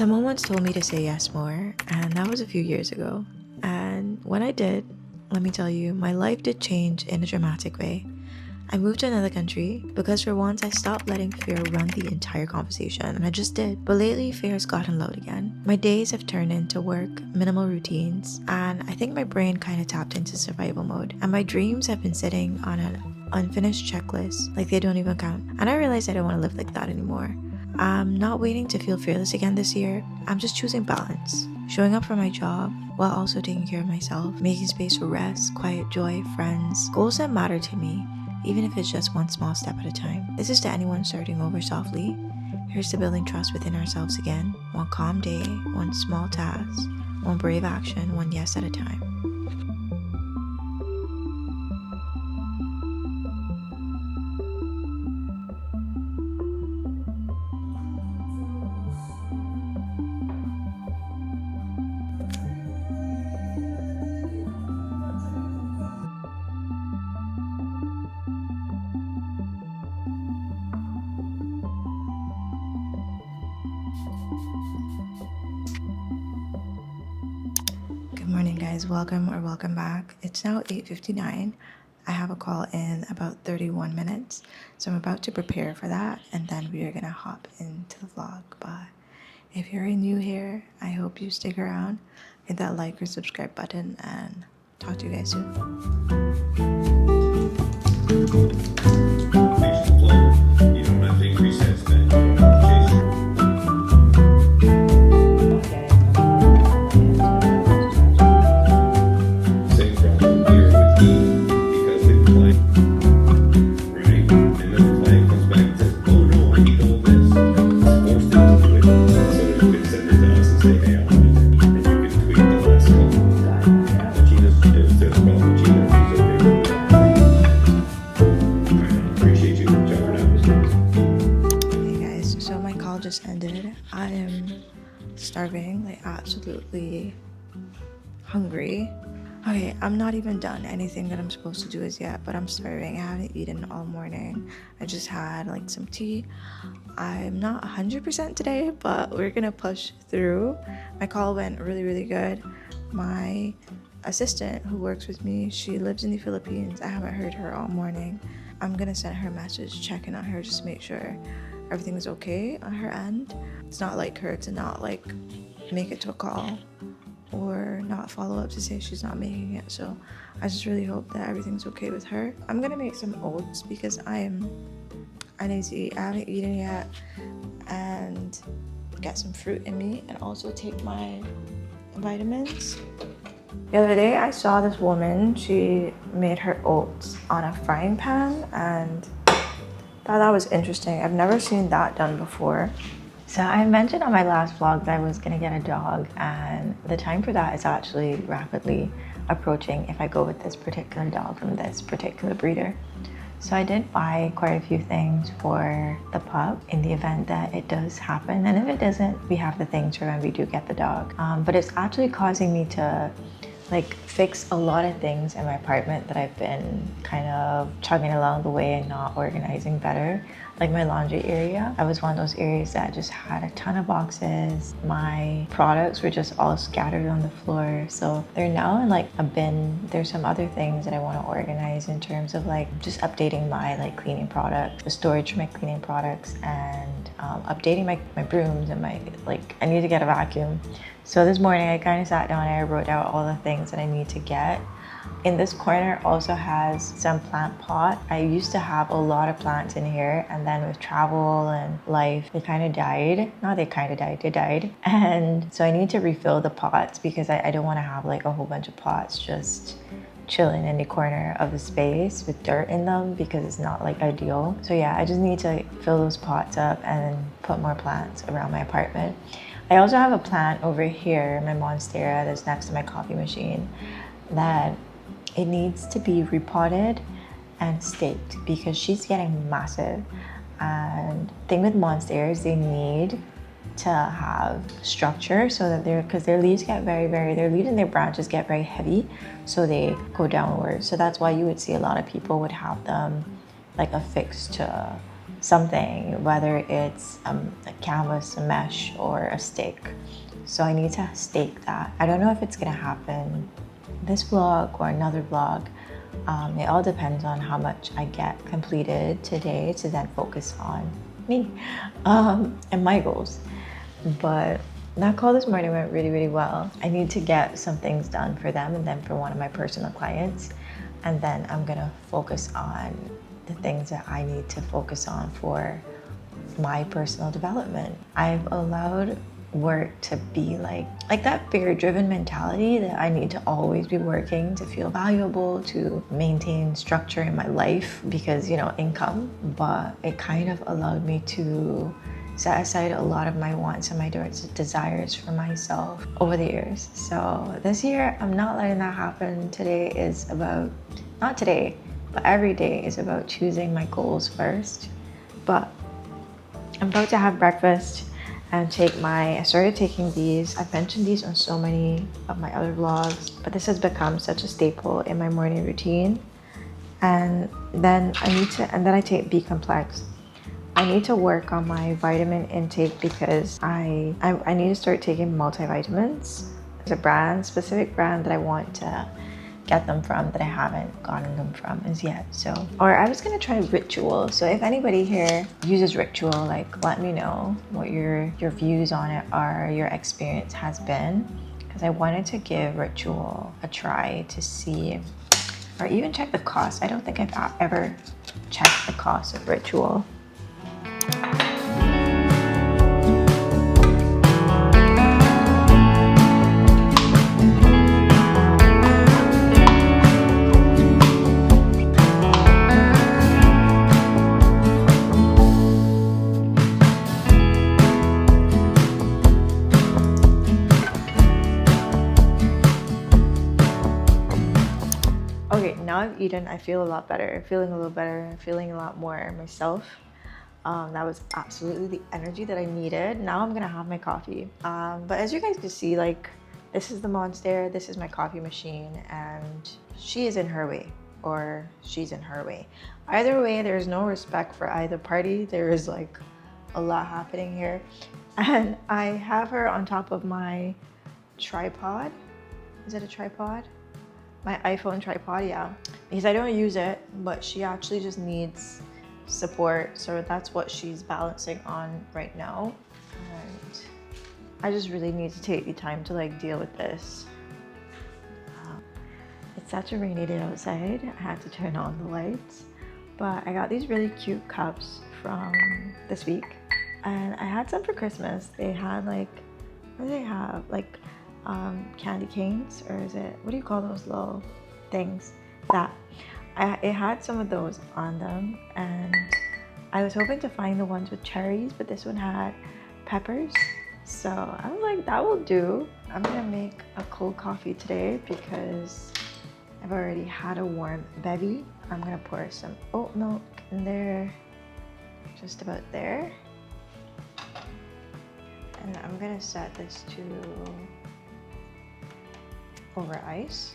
Someone once told me to say yes more, and that was a few years ago. And when I did, let me tell you, my life did change in a dramatic way. I moved to another country because for once I stopped letting fear run the entire conversation, and I just did. But lately, fear has gotten loud again. My days have turned into work, minimal routines, and I think my brain kind of tapped into survival mode. And my dreams have been sitting on an unfinished checklist, like they don't even count. And I realized I don't want to live like that anymore. I'm not waiting to feel fearless again this year. I'm just choosing balance. Showing up for my job while also taking care of myself, making space for rest, quiet joy, friends, goals that matter to me, even if it's just one small step at a time. This is to anyone starting over softly. Here's to building trust within ourselves again. One calm day, one small task, one brave action, one yes at a time. Good morning, guys. Welcome back. It's now 8:59. I have a call in about 31 minutes, so I'm about to prepare for that, and then we are gonna hop into the vlog. But if you're new here, I hope you stick around, hit that like or subscribe button, and talk to you guys soon. Just ended. I am starving, like absolutely hungry. Okay, I'm not even done anything that I'm supposed to do as yet, but I'm starving. I haven't eaten all morning. I just had like some tea. I'm not 100% today, but we're gonna push through. My call went really good. My assistant who works with me, she lives in the Philippines. I haven't heard her all morning. I'm gonna send her a message checking on her just to make sure everything is okay on her end. It's not like her to not like make it to a call or not follow up to say she's not making it. So I just really hope that everything's okay with her. I'm gonna make some oats because I need to eat. I haven't eaten yet, and get some fruit in me and also take my vitamins. The other day I saw this woman, she made her oats on a frying pan, and thought that was interesting. I've never seen that done before. So I mentioned on my last vlog that I was gonna get a dog, and the time for that is actually rapidly approaching if I go with this particular dog from this particular breeder. So I did buy quite a few things for the pup in the event that it does happen, and if it doesn't, we have the things for when we do get the dog. But it's actually causing me to like fix a lot of things in my apartment that I've been kind of chugging along the way and not organizing better. Like my laundry area, I was one of those areas that just had a ton of boxes. My products were just all scattered on the floor. So they're now in like a bin. There's some other things that I want to organize in terms of like just updating my like cleaning products, the storage for my cleaning products, and updating my brooms and my like, I need to get a vacuum. So this morning I kind of sat down and I wrote out all the things that I need to get. In this corner also has some plant pot. I used to have a lot of plants in here, and then with travel and life, they kind of died. Not they kind of died, they died. And so I need to refill the pots because I don't want to have like a whole bunch of pots just chilling in the corner of the space with dirt in them because it's not like ideal. So yeah, I just need to fill those pots up and put more plants around my apartment. I also have a plant over here, my monstera that's next to my coffee machine, that it needs to be repotted and staked because she's getting massive. And the thing with monsteras, they need to have structure so that because their leaves get their leaves and their branches get very heavy, so they go downwards. So that's why you would see a lot of people would have them like affixed to something, whether it's a canvas, a mesh, or a stake. So I need to stake that. I don't know if it's gonna happen this vlog or another vlog. It all depends on how much I get completed today to then focus on me and my goals. But that call this morning went really well. I need to get some things done for them and then for one of my personal clients. And then I'm gonna focus on the things that I need to focus on for my personal development. I've allowed work to be like that fear-driven mentality that I need to always be working to feel valuable, to maintain structure in my life because, you know, income. But it kind of allowed me to set aside a lot of my wants and my desires for myself over the years. So this year, I'm not letting that happen. Today is about, not today, but every day is about choosing my goals first. But I'm about to have breakfast and I started taking these. I've mentioned these on so many of my other vlogs, but this has become such a staple in my morning routine. And then I take B Complex. I need to work on my vitamin intake because I need to start taking multivitamins. There's a specific brand that I want to get them from that I haven't gotten them from as yet. So, or I was gonna try Ritual. So if anybody here uses Ritual, like let me know what your views on it are, your experience has been, because I wanted to give Ritual a try to see, or even check the cost. I don't think I've ever checked the cost of Ritual. Okay, now I've eaten, I feel a lot better, feeling a little better, feeling a lot more myself. That was absolutely the energy that I needed. Now I'm gonna have my coffee. But as you guys can see, like, this is the monster, this is my coffee machine, and she is in her way, or she's in her way. Either way, there's no respect for either party. There is like a lot happening here. And I have her on top of my tripod. Is it a tripod? My iPhone tripod, yeah. Because I don't use it, but she actually just needs support. So that's what she's balancing on right now. And I just really need to take the time to like deal with this. It's such a rainy day outside. I had to turn on the lights. But I got these really cute cups from this week. And I had some for Christmas. They had like, what do they have? Like, candy canes, or is it, what do you call those little things? It had some of those on them, and I was hoping to find the ones with cherries, but this one had peppers. So I was like, that will do. I'm gonna make a cold coffee today because I've already had a warm bevy. I'm gonna pour some oat milk in there, just about there. And I'm gonna set this to over ice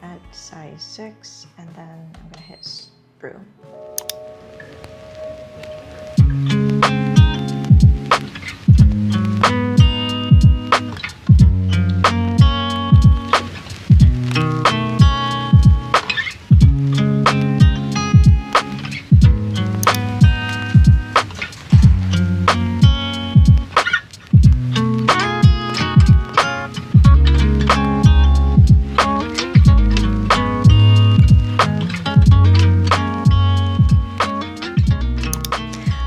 at size 6, and then I'm gonna hit brew.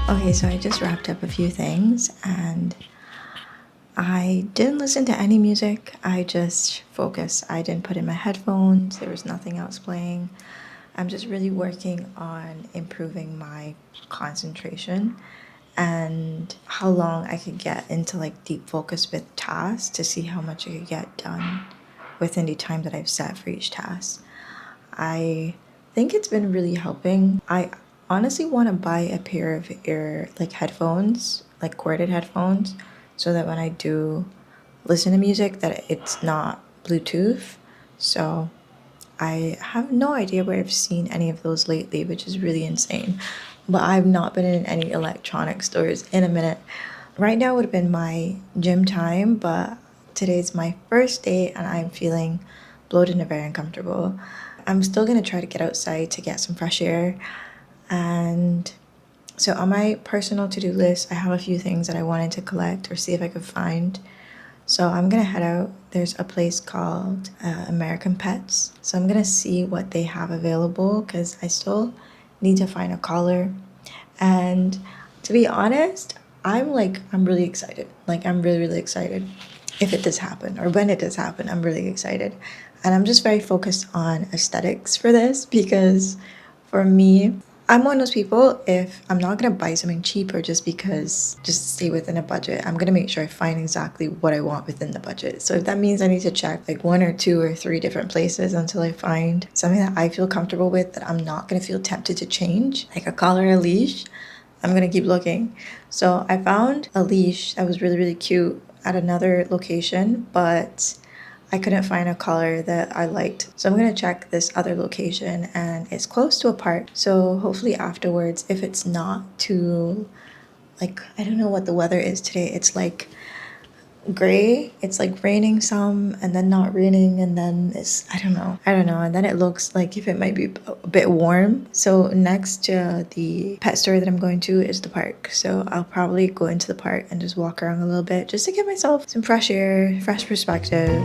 Okay, so I just wrapped up a few things and I didn't listen to any music. I just focused. I didn't put in my headphones. There was nothing else playing. I'm just really working on improving my concentration and how long I could get into like deep focus with tasks to see how much I could get done within the time that I've set for each task. I think it's been really helping. I honestly want to buy a pair of headphones, like corded headphones, so that when I do listen to music that it's not Bluetooth. So I have no idea where I've seen any of those lately, which is really insane. but I've not been in any electronic stores in a minute. Right now would have been my gym time, but today's my first day and I'm feeling bloated and very uncomfortable. I'm still gonna try to get outside to get some fresh air. And so on my personal to-do list, I have a few things that I wanted to collect or see if I could find. So I'm gonna head out. There's a place called American Pets. So I'm gonna see what they have available because I still need to find a collar. And to be honest, I'm really excited. Like I'm really, really excited if it does happen or when it does happen. I'm really excited. And I'm just very focused on aesthetics for this because for me, I'm one of those people, if I'm not gonna buy something cheaper just because, just to stay within a budget, I'm gonna make sure I find exactly what I want within the budget. So if that means I need to check like 1 or 2 or 3 different places until I find something that I feel comfortable with, that I'm not gonna feel tempted to change, like a collar or a leash, I'm gonna keep looking. So I found a leash that was really, really cute at another location, but I couldn't find a color that I liked. So I'm gonna check this other location and it's close to a park. So hopefully afterwards, if it's not too, like, I don't know what the weather is today. It's like gray, it's like raining some and then not raining and then it's, I don't know. And then it looks like if it might be a bit warm. So next to the pet store that I'm going to is the park. So I'll probably go into the park and just walk around a little bit just to give myself some fresh air, fresh perspective.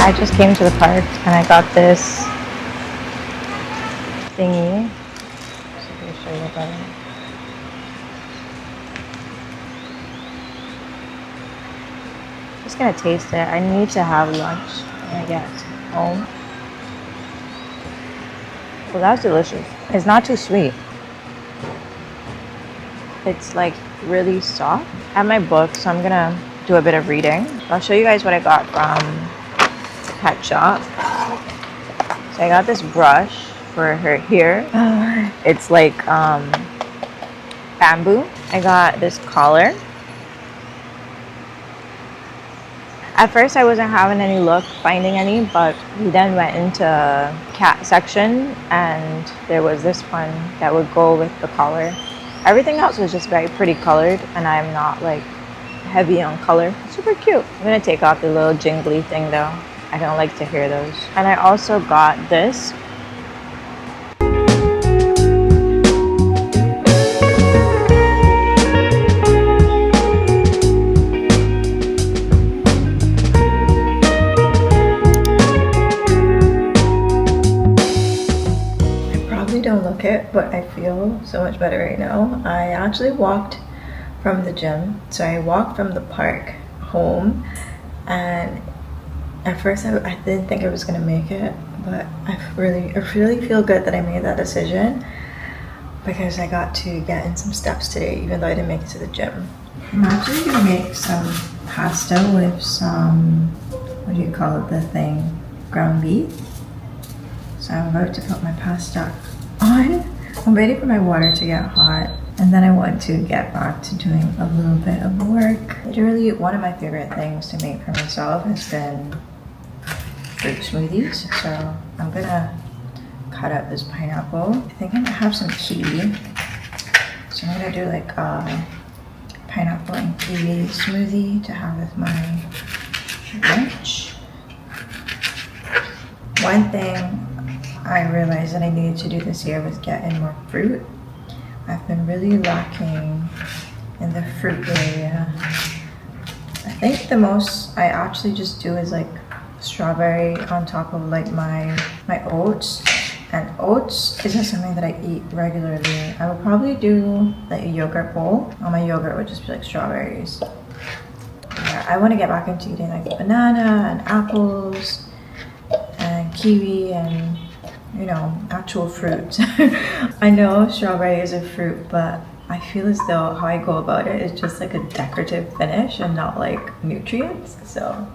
I just came to the park and I got this thingy. So let me show you about it. Just gonna taste it. I need to have lunch when I get home. Well, that's delicious. It's not too sweet. It's like really soft. I have my book, so I'm gonna do a bit of reading. I'll show you guys what I got from pet shop. So I got this brush for her hair. It's like bamboo. I got this collar. At first I wasn't having any luck finding any, but we then went into cat section and there was this one that would go with the collar. Everything else was just very pretty colored and I'm not like heavy on color. Super cute. I'm gonna take off the little jingly thing though. I don't like to hear those. And I also got this. I probably don't look it, but I feel so much better right now. I actually walked from the gym. So I walked from the park home and at first I didn't think I was gonna make it, but I really feel good that I made that decision because I got to get in some steps today, even though I didn't make it to the gym. I'm actually gonna make some pasta with some, what do you call it, the thing, ground beef. So I'm about to put my pasta on. I'm waiting for my water to get hot. And then I want to get back to doing a little bit of work. Literally, one of my favorite things to make for myself has been fruit smoothies. So I'm gonna cut up this pineapple. I think I might have some kiwi. So I'm gonna do like a pineapple and kiwi smoothie to have with my lunch. One thing I realized that I needed to do this year was get in more fruit. I've been really lacking in the fruit area. I think the most I actually just do is like strawberry on top of like my oats. And oats isn't something that I eat regularly. I would probably do like a yogurt bowl. On my yogurt would just be like strawberries. Yeah, I want to get back into eating like banana and apples and kiwi and, you know, actual fruit. I know strawberry is a fruit, but I feel as though how I go about it is just like a decorative finish and not like nutrients. So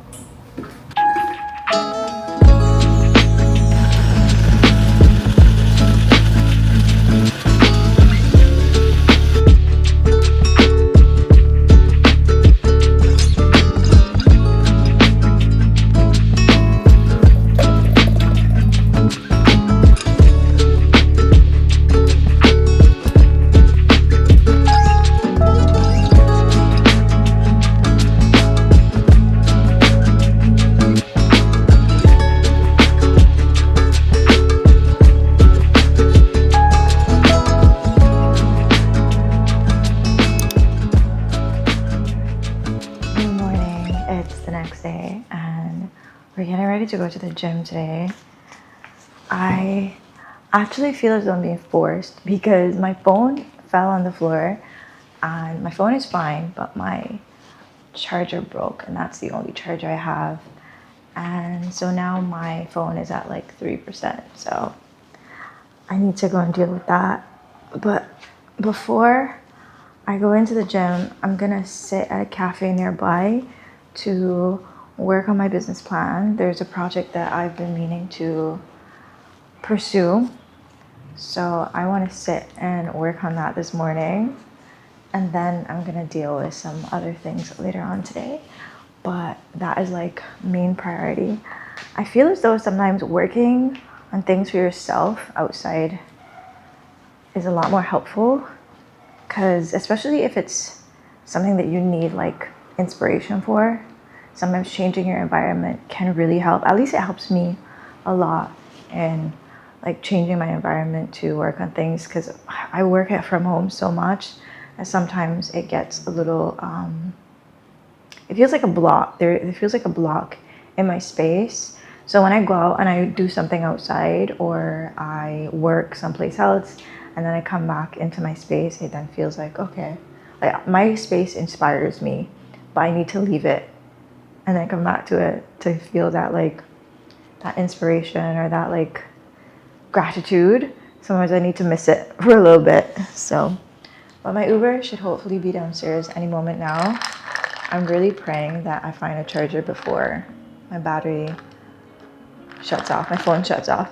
we're getting ready to go to the gym today. I actually feel as though I'm being forced because my phone fell on the floor and my phone is fine, but my charger broke and that's the only charger I have. And so now my phone is at like 3%. So I need to go and deal with that. But before I go into the gym, I'm gonna sit at a cafe nearby to work on my business plan. There's a project that I've been meaning to pursue. So I want to sit and work on that this morning. And then I'm gonna deal with some other things later on today. But that is like main priority. I feel as though sometimes working on things for yourself outside is a lot more helpful, because especially if it's something that you need like inspiration for, sometimes changing your environment can really help. At least it helps me a lot in like changing my environment to work on things, because I work from home so much and sometimes it gets a little it feels like a block. It feels like a block in my space. So when I go out and I do something outside or I work someplace else and then I come back into my space, it then feels like, okay, like my space inspires me, but I need to leave it and then come back to it to feel that like that inspiration or that like gratitude. Sometimes I need to miss it for a little bit. So, but my Uber should hopefully be downstairs any moment now. I'm really praying that I find a charger before my battery shuts off, my phone shuts off.